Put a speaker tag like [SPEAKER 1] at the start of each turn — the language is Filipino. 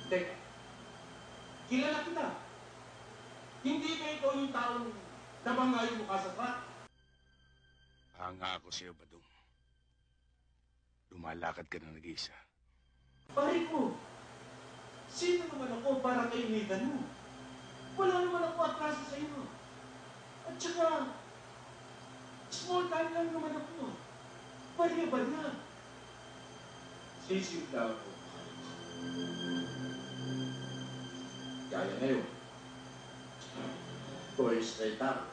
[SPEAKER 1] Teka, kilala kita. Hindi ba ikaw yung taong nabangay mo ka sa truck?
[SPEAKER 2] Hanga ako sa'yo, Badong. Lumalakad ka na nag-iisa.
[SPEAKER 1] Pare ko, sino naman ako para kainitan mo? Wala naman ako atraso sa iyo. At saka, small time lang naman ako. Barya-barya. Sisimula ako. Kaya ngayon, boys, straight up.